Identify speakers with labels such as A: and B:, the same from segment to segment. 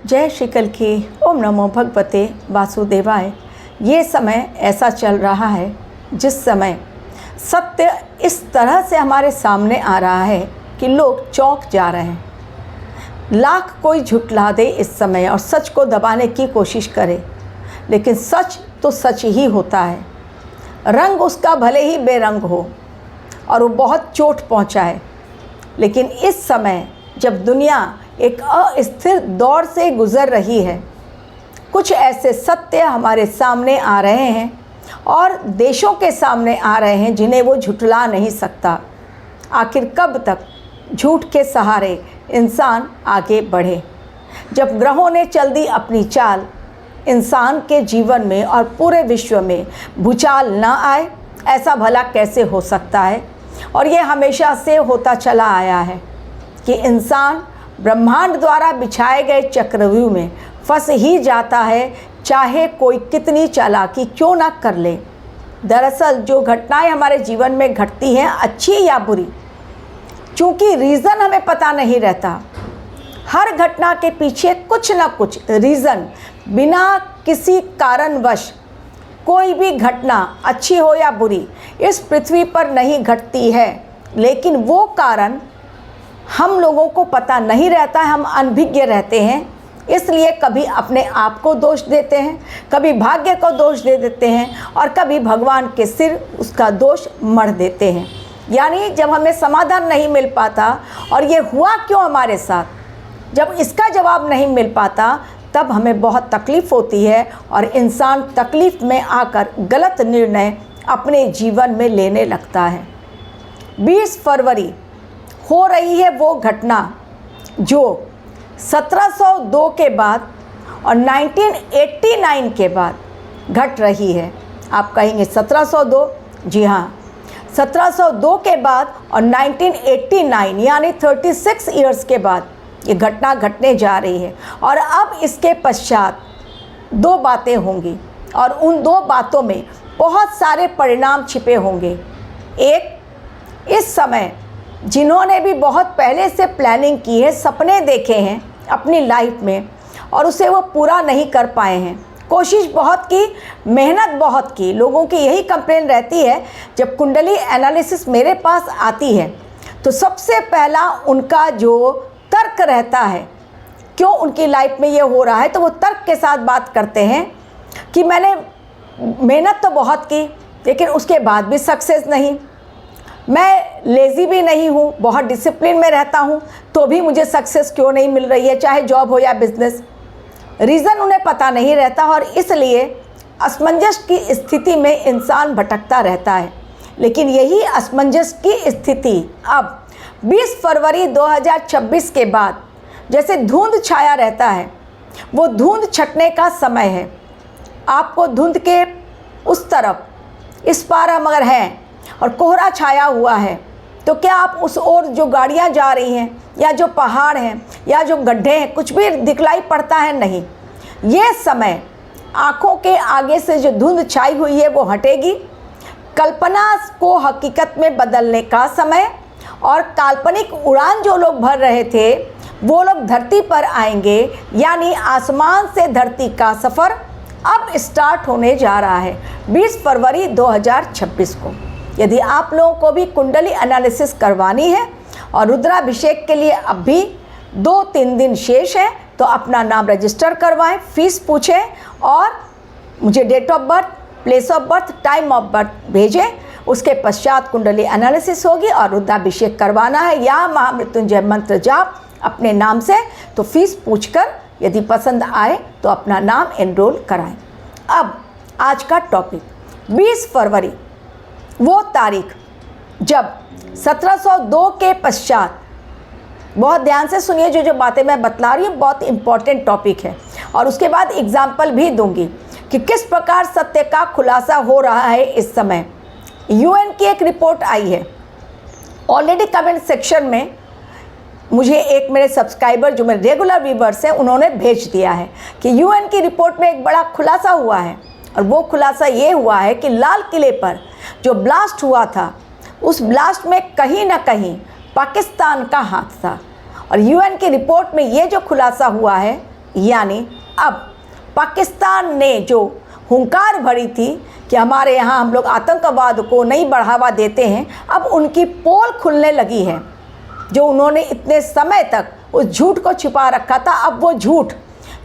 A: जय श्री कल की। ओम नमो भगवते वासुदेवाय। ये समय ऐसा चल रहा है जिस समय सत्य इस तरह से हमारे सामने आ रहा है कि लोग चौंक जा रहे हैं। लाख कोई झुठला दे इस समय और सच को दबाने की कोशिश करे, लेकिन सच तो सच ही होता है। रंग उसका भले ही बेरंग हो और वो बहुत चोट पहुंचाए, लेकिन इस समय जब दुनिया एक अस्थिर दौर से गुज़र रही है, कुछ ऐसे सत्य हमारे सामने आ रहे हैं और देशों के सामने आ रहे हैं जिन्हें वो झुठला नहीं सकता। आखिर कब तक झूठ के सहारे इंसान आगे बढ़े? जब ग्रहों ने चल दी अपनी चाल, इंसान के जीवन में और पूरे विश्व में भूचाल न आए, ऐसा भला कैसे हो सकता है? और ये हमेशा से होता चला आया है कि इंसान ब्रह्मांड द्वारा बिछाए गए चक्रव्यूह में फंस ही जाता है, चाहे कोई कितनी चालाकी क्यों ना कर ले। दरअसल जो घटनाएं हमारे जीवन में घटती हैं, अच्छी या बुरी, चूँकि रीज़न हमें पता नहीं रहता, हर घटना के पीछे कुछ ना कुछ रीज़न, बिना किसी कारणवश कोई भी घटना अच्छी हो या बुरी इस पृथ्वी पर नहीं घटती है। लेकिन वो कारण हम लोगों को पता नहीं रहता है, हम अनभिज्ञ रहते हैं। इसलिए कभी अपने आप को दोष देते हैं, कभी भाग्य को दोष दे देते हैं और कभी भगवान के सिर उसका दोष मढ़ देते हैं। यानी जब हमें समाधान नहीं मिल पाता और ये हुआ क्यों हमारे साथ, जब इसका जवाब नहीं मिल पाता, तब हमें बहुत तकलीफ़ होती है और इंसान तकलीफ़ में आकर गलत निर्णय अपने जीवन में लेने लगता है। 20 फरवरी हो रही है वो घटना जो 1702 के बाद और 1989 के बाद घट रही है। आप कहेंगे 1702? जी हाँ, 1702 के बाद और 1989 यानी 36 ईयर्स के बाद ये घटना घटने जा रही है। और अब इसके पश्चात दो बातें होंगी और उन दो बातों में बहुत सारे परिणाम छिपे होंगे। एक, इस समय जिन्होंने भी बहुत पहले से प्लानिंग की है, सपने देखे हैं अपनी लाइफ में और उसे वो पूरा नहीं कर पाए हैं, कोशिश बहुत की, मेहनत बहुत की। लोगों की यही कंप्लेन रहती है, जब कुंडली एनालिसिस मेरे पास आती है तो सबसे पहला उनका जो तर्क रहता है, क्यों उनकी लाइफ में ये हो रहा है, तो वो तर्क के साथ बात करते हैं कि मैंने मेहनत तो बहुत की लेकिन उसके बाद भी सक्सेस नहीं, मैं लेज़ी भी नहीं हूँ, बहुत डिसिप्लिन में रहता हूँ, तो भी मुझे सक्सेस क्यों नहीं मिल रही है, चाहे जॉब हो या बिजनेस। रीज़न उन्हें पता नहीं रहता और इसलिए असमंजस की स्थिति में इंसान भटकता रहता है। लेकिन यही असमंजस की स्थिति अब 20 फरवरी 2026 के बाद जैसे धुंध छाया रहता है, वो धुंध छटने का समय है। आपको धुंध के उस तरफ इस पार हम अगर हैं और कोहरा छाया हुआ है, तो क्या आप उस ओर जो गाड़ियां जा रही हैं या जो पहाड़ हैं या जो गड्ढे हैं, कुछ भी दिखलाई पड़ता है? नहीं। ये समय आँखों के आगे से जो धुंध छाई हुई है वो हटेगी, कल्पना को हकीकत में बदलने का समय, और काल्पनिक उड़ान जो लोग भर रहे थे वो लोग धरती पर आएंगे। यानी आसमान से धरती का सफ़र अब स्टार्ट होने जा रहा है 20 फरवरी 2026 को। यदि आप लोगों को भी कुंडली एनालिसिस करवानी है और रुद्राभिषेक के लिए अब भी 2-3 दिन शेष है, तो अपना नाम रजिस्टर करवाएं, फीस पूछें और मुझे date of birth, place of birth, time of birth भेजें। उसके पश्चात कुंडली एनालिसिस होगी और रुद्राभिषेक करवाना है या महामृत्युंजय मंत्र जाप अपने नाम से, तो फीस पूछकर यदि पसंद आए तो अपना नाम एनरोल कराएं। अब आज का टॉपिक 20 फरवरी, वो तारीख जब 1702 के पश्चात, बहुत ध्यान से सुनिए, जो बातें मैं बतला रही हूँ बहुत इम्पॉर्टेंट टॉपिक है, और उसके बाद एग्जाम्पल भी दूंगी कि किस प्रकार सत्य का खुलासा हो रहा है इस समय। यूएन की एक रिपोर्ट आई है, ऑलरेडी कमेंट सेक्शन में मुझे एक मेरे सब्सक्राइबर जो मेरे रेगुलर व्यूवर्स हैं उन्होंने भेज दिया है कि यूएन की रिपोर्ट में एक बड़ा खुलासा हुआ है। और वो खुलासा ये हुआ है कि लाल किले पर जो ब्लास्ट हुआ था, उस ब्लास्ट में कहीं ना कहीं पाकिस्तान का हाथ था। और यूएन की रिपोर्ट में ये जो खुलासा हुआ है यानी अब पाकिस्तान ने जो हुंकार भरी थी कि हमारे यहाँ हम लोग आतंकवाद को नहीं बढ़ावा देते हैं, अब उनकी पोल खुलने लगी है। जो उन्होंने इतने समय तक उस झूठ को छिपा रखा था, अब वो झूठ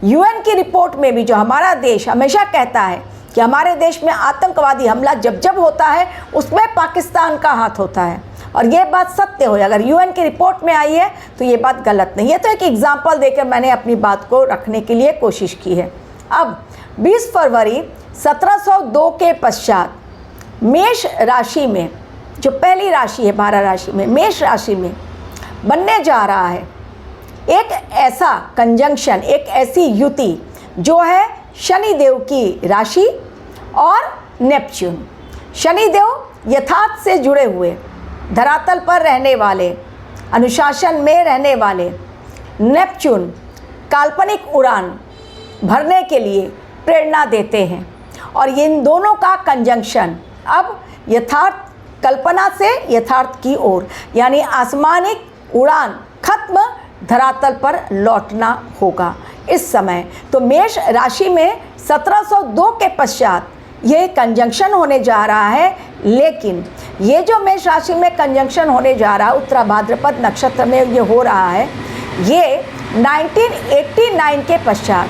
A: यूएन की रिपोर्ट में भी, जो हमारा देश हमेशा कहता है कि हमारे देश में आतंकवादी हमला जब जब होता है उसमें पाकिस्तान का हाथ होता है, और ये बात सत्य हो, अगर यूएन की रिपोर्ट में आई है तो ये बात गलत नहीं है। तो एक एग्जाम्पल देकर मैंने अपनी बात को रखने के लिए कोशिश की है। अब 20 फरवरी 1702 के पश्चात मेष राशि में, जो पहली राशि है 12 राशि में, मेष राशि में बनने जा रहा है एक ऐसा कंजंक्शन, एक ऐसी युति जो है शनिदेव की राशि और नेपच्यून। शनिदेव यथार्थ से जुड़े हुए, धरातल पर रहने वाले, अनुशासन में रहने वाले, नेपच्यून काल्पनिक उड़ान भरने के लिए प्रेरणा देते हैं, और इन दोनों का कंजंक्शन अब यथार्थ, कल्पना से यथार्थ की ओर, यानी आसमानिक उड़ान खत्म, धरातल पर लौटना होगा इस समय। तो मेष राशि में 1702 के पश्चात ये कंजंक्शन होने जा रहा है, लेकिन ये जो मेष राशि में कंजंक्शन होने जा रहा है, उत्तरा भाद्रपद नक्षत्र में ये हो रहा है, ये 1989 के पश्चात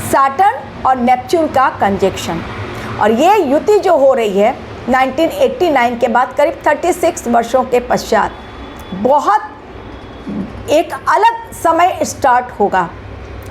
A: सैटर्न और नेपच्यून का कंजंक्शन, और ये युति जो हो रही है 1989 के बाद करीब 36 वर्षों के पश्चात बहुत एक अलग समय स्टार्ट होगा।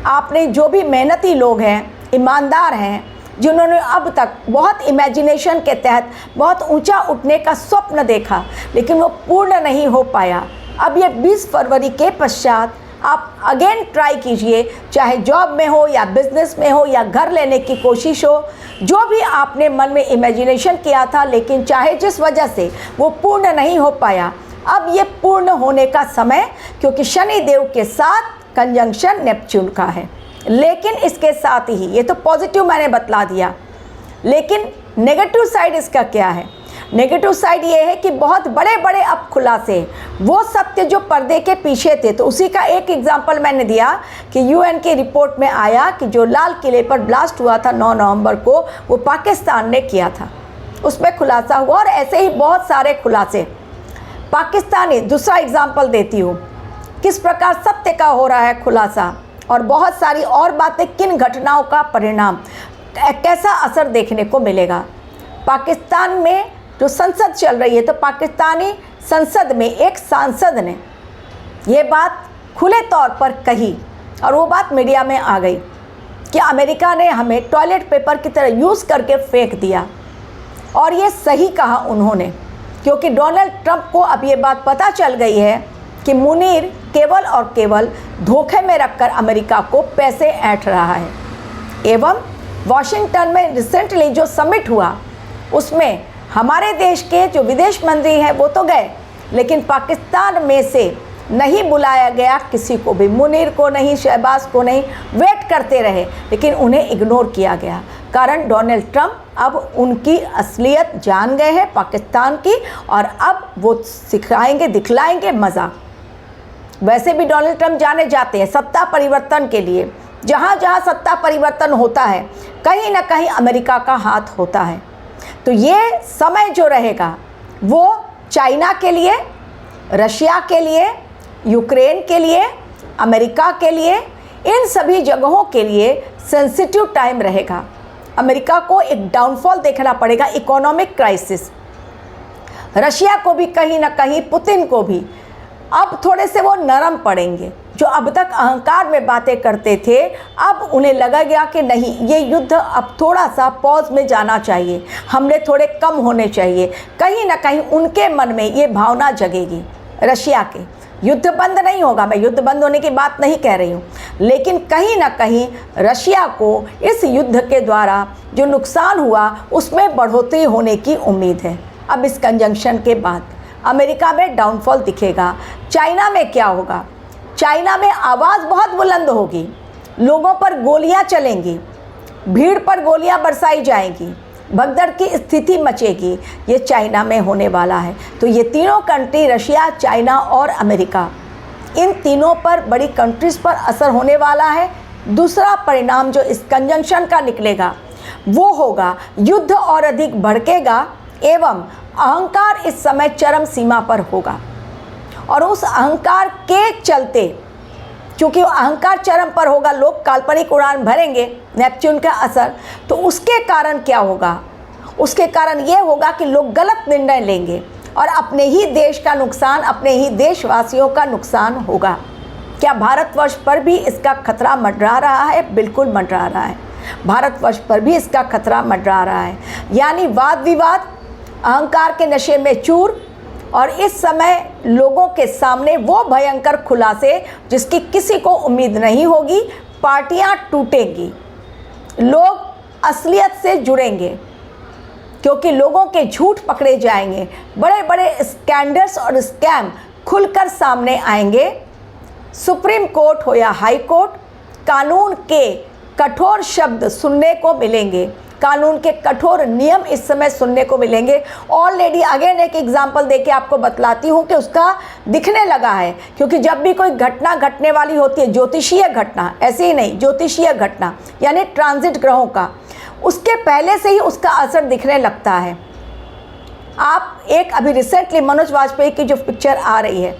A: आपने जो भी मेहनती लोग हैं, ईमानदार हैं, जिन्होंने अब तक बहुत इमेजिनेशन के तहत बहुत ऊंचा उठने का स्वप्न देखा लेकिन वो पूर्ण नहीं हो पाया, अब ये 20 फरवरी के पश्चात आप अगेन ट्राई कीजिए, चाहे जॉब में हो या बिजनेस में हो या घर लेने की कोशिश हो, जो भी आपने मन में इमेजिनेशन किया था लेकिन चाहे जिस वजह से वो पूर्ण नहीं हो पाया, अब ये पूर्ण होने का समय, क्योंकि शनि देव के साथ कंजंक्शन नेपच्यून का है। लेकिन इसके साथ ही, ये तो पॉजिटिव मैंने बतला दिया, लेकिन नेगेटिव साइड इसका क्या है? नेगेटिव साइड ये है कि बहुत बड़े बड़े अब खुलासे, वो सत्य जो पर्दे के पीछे थे, तो उसी का एक एग्जांपल मैंने दिया कि यूएन की रिपोर्ट में आया कि जो लाल किले पर ब्लास्ट हुआ था 9 नवंबर को, वो पाकिस्तान ने किया था, उसमें खुलासा हुआ, और ऐसे ही बहुत सारे खुलासे पाकिस्तानी। दूसरा एग्जाम्पल देती हूँ किस प्रकार सत्य का हो रहा है खुलासा, और बहुत सारी और बातें, किन घटनाओं का परिणाम, कैसा असर देखने को मिलेगा। पाकिस्तान में जो संसद चल रही है, तो पाकिस्तानी संसद में एक सांसद ने ये बात खुले तौर पर कही, और वो बात मीडिया में आ गई कि अमेरिका ने हमें टॉयलेट पेपर की तरह यूज़ करके फेंक दिया, और ये सही कहा उन्होंने, क्योंकि डोनाल्ड ट्रंप को अब ये बात पता चल गई है कि मुनीर केवल और केवल धोखे में रखकर अमेरिका को पैसे ऐंठ रहा है। एवं वॉशिंगटन में रिसेंटली जो समिट हुआ, उसमें हमारे देश के जो विदेश मंत्री हैं वो तो गए, लेकिन पाकिस्तान में से नहीं बुलाया गया किसी को भी, मुनीर को नहीं, शहबाज को नहीं, वेट करते रहे, लेकिन उन्हें इग्नोर किया गया। कारण डोनाल्ड ट्रंप अब उनकी असलियत जान गए हैं पाकिस्तान की, और अब वो सिखाएंगे, दिखलाएंगे मज़ा। वैसे भी डोनाल्ड ट्रंप जाने जाते हैं सत्ता परिवर्तन के लिए, जहाँ जहाँ सत्ता परिवर्तन होता है कहीं ना कहीं अमेरिका का हाथ होता है। तो ये समय जो रहेगा वो चाइना के लिए, रशिया के लिए, यूक्रेन के लिए, अमेरिका के लिए, इन सभी जगहों के लिए सेंसिटिव टाइम रहेगा। अमेरिका को एक डाउनफॉल देखना पड़ेगा, इकोनॉमिक क्राइसिस। रशिया को भी कहीं ना कहीं, पुतिन को भी अब थोड़े से वो नरम पड़ेंगे। जो अब तक अहंकार में बातें करते थे, अब उन्हें लगा गया कि नहीं, ये युद्ध अब थोड़ा सा पॉज में जाना चाहिए, हमने थोड़े कम होने चाहिए। कहीं ना कहीं उनके मन में ये भावना जगेगी रशिया के। युद्ध बंद नहीं होगा, मैं युद्ध बंद होने की बात नहीं कह रही हूँ, लेकिन कहीं ना कहीं रशिया को इस युद्ध के द्वारा जो नुकसान हुआ उसमें बढ़ोतरी होने की उम्मीद है। अब इस कंजंक्शन के बाद अमेरिका में डाउनफॉल दिखेगा। चाइना में क्या होगा? चाइना में आवाज़ बहुत बुलंद होगी, लोगों पर गोलियां चलेंगी, भीड़ पर गोलियां बरसाई जाएंगी, भगदड़ की स्थिति मचेगी। ये चाइना में होने वाला है। तो ये तीनों कंट्री, रशिया, चाइना और अमेरिका, इन तीनों पर, बड़ी कंट्रीज़ पर असर होने वाला है। दूसरा परिणाम जो इस कंजंक्शन का निकलेगा वो होगा युद्ध और अधिक भड़केगा एवं अहंकार इस समय चरम सीमा पर होगा। और उस अहंकार के चलते, क्योंकि अहंकार चरम पर होगा, लोग काल्पनिक उड़ान भरेंगे नेपच्यून का असर, तो उसके कारण क्या होगा? उसके कारण ये होगा कि लोग गलत निर्णय लेंगे और अपने ही देश का नुकसान, अपने ही देशवासियों का नुकसान होगा। क्या भारतवर्ष पर भी इसका खतरा मंडरा रहा है? बिल्कुल मंडरा रहा है। भारतवर्ष पर भी इसका खतरा मंडरा रहा है। यानी वाद विवाद, अहंकार के नशे में चूर, और इस समय लोगों के सामने वो भयंकर खुलासे जिसकी किसी को उम्मीद नहीं होगी। पार्टियां टूटेंगी, लोग असलियत से जुड़ेंगे क्योंकि लोगों के झूठ पकड़े जाएंगे, बड़े बड़े स्कैंडल्स और स्कैम खुलकर सामने आएंगे। सुप्रीम कोर्ट हो या हाई कोर्ट, कानून के कठोर शब्द सुनने को मिलेंगे, कानून के कठोर नियम इस समय सुनने को मिलेंगे। ऑलरेडी अगेन एक एग्जांपल देके आपको बतलाती हूँ कि उसका दिखने लगा है, क्योंकि जब भी कोई घटना घटने वाली होती है, ज्योतिषीय घटना, ऐसे ही नहीं, ज्योतिषीय घटना यानी ट्रांजिट ग्रहों का, उसके पहले से ही उसका असर दिखने लगता है। आप एक अभी रिसेंटली मनोज वाजपेयी की जो पिक्चर आ रही है,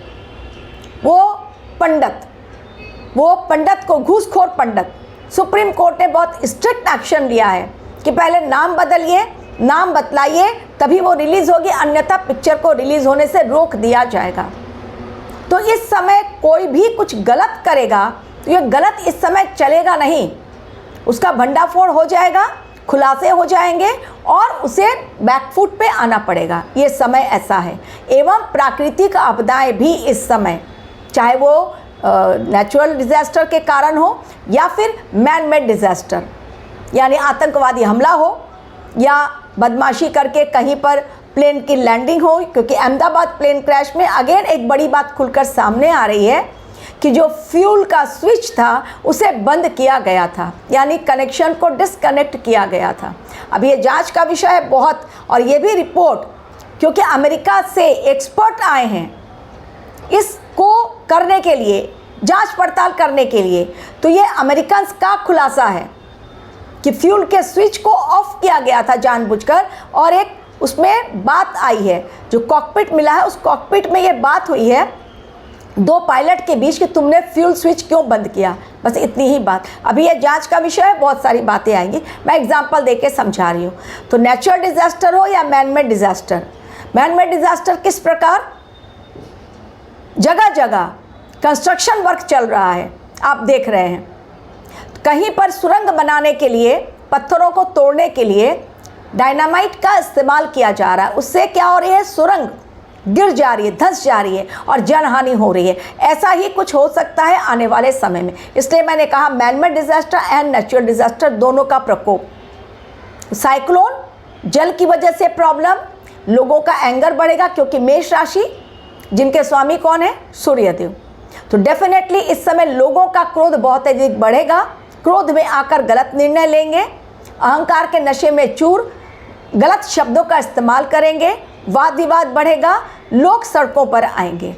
A: वो पंडित को, घूसखोर पंडित, सुप्रीम कोर्ट ने बहुत स्ट्रिक्ट एक्शन लिया है कि पहले नाम बदलिए, नाम बतलाइए, तभी वो रिलीज़ होगी, अन्यथा पिक्चर को रिलीज़ होने से रोक दिया जाएगा। तो इस समय कोई भी कुछ गलत करेगा तो ये गलत इस समय चलेगा नहीं, उसका भंडाफोड़ हो जाएगा, खुलासे हो जाएंगे और उसे बैकफुट पे आना पड़ेगा। ये समय ऐसा है। एवं प्राकृतिक आपदाएं भी इस समय, चाहे वो नेचुरल डिज़ास्टर के कारण हो या फिर मैन मेड डिज़ास्टर, यानी आतंकवादी हमला हो या बदमाशी करके कहीं पर प्लेन की लैंडिंग हो, क्योंकि अहमदाबाद प्लेन क्रैश में अगेन एक बड़ी बात खुलकर सामने आ रही है कि जो फ्यूल का स्विच था उसे बंद किया गया था, यानी कनेक्शन को डिस्कनेक्ट किया गया था। अब ये जांच का विषय है बहुत, और ये भी रिपोर्ट, क्योंकि अमेरिका से एक्सपर्ट आए हैं इसको करने के लिए, जांच पड़ताल करने के लिए। तो ये अमेरिकन का खुलासा है कि फ्यूल के स्विच को ऑफ किया गया था जानबूझकर, और एक उसमें बात आई है, जो कॉकपिट मिला है उस कॉकपिट में ये बात हुई है दो पायलट के बीच कि तुमने फ्यूल स्विच क्यों बंद किया। बस इतनी ही बात। अभी ये जांच का विषय है, बहुत सारी बातें आएंगी, मैं एग्जांपल देके समझा रही हूँ। तो नेचुरल डिज़ास्टर हो या man made disaster, man made disaster किस प्रकार, जगह जगह कंस्ट्रक्शन वर्क चल रहा है, आप देख रहे हैं। कहीं पर सुरंग बनाने के लिए, पत्थरों को तोड़ने के लिए डायनामाइट का इस्तेमाल किया जा रहा है। उससे क्या हो रही है, सुरंग गिर जा रही है, धंस जा रही है और जनहानि हो रही है। ऐसा ही कुछ हो सकता है आने वाले समय में। इसलिए मैंने कहा man made disaster and natural disaster दोनों का प्रकोप। साइक्लोन, जल की वजह से प्रॉब्लम, लोगों का एंगर बढ़ेगा, क्योंकि मेष राशि जिनके स्वामी कौन है, सूर्यदेव। तो डेफिनेटली इस समय लोगों का क्रोध बहुत अधिक बढ़ेगा, क्रोध में आकर गलत निर्णय लेंगे, अहंकार के नशे में चूर, गलत शब्दों का इस्तेमाल करेंगे, वाद विवाद बढ़ेगा, लोग सड़कों पर आएंगे,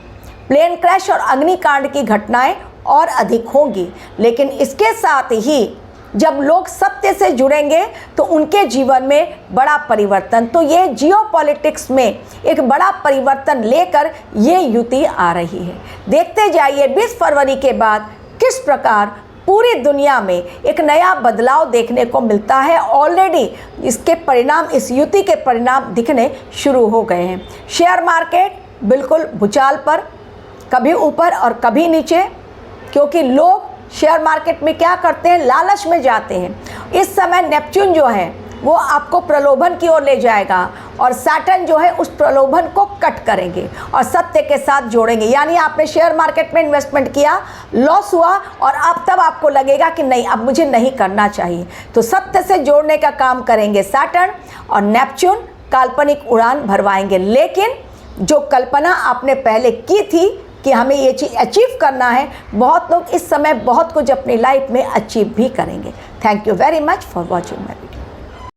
A: प्लेन क्रैश और अग्निकांड की घटनाएं और अधिक होंगी। लेकिन इसके साथ ही जब लोग सत्य से जुड़ेंगे तो उनके जीवन में बड़ा परिवर्तन, तो ये जियोपॉलिटिक्स में एक बड़ा परिवर्तन लेकर ये युति आ रही है। देखते जाइए 20 फरवरी के बाद किस प्रकार पूरी दुनिया में एक नया बदलाव देखने को मिलता है। ऑलरेडी इसके परिणाम, इस युति के परिणाम दिखने शुरू हो गए हैं। शेयर मार्केट बिल्कुल भूचाल पर, कभी ऊपर और कभी नीचे, क्योंकि लोग शेयर मार्केट में क्या करते हैं, लालच में जाते हैं। इस समय नेपच्यून जो है वो आपको प्रलोभन की ओर ले जाएगा और सैटर्न जो है उस प्रलोभन को कट करेंगे और सत्य के साथ जोड़ेंगे। यानी आपने शेयर मार्केट में इन्वेस्टमेंट किया, लॉस हुआ और अब तब आपको लगेगा कि नहीं, अब मुझे नहीं करना चाहिए। तो सत्य से जोड़ने का काम करेंगे सैटर्न, और नेपच्यून काल्पनिक उड़ान भरवाएंगे। लेकिन जो कल्पना आपने पहले की थी कि हमें ये चीज़ अचीव करना है, बहुत लोग इस समय बहुत कुछ अपनी लाइफ में अचीव भी करेंगे। Thank you very much for watching my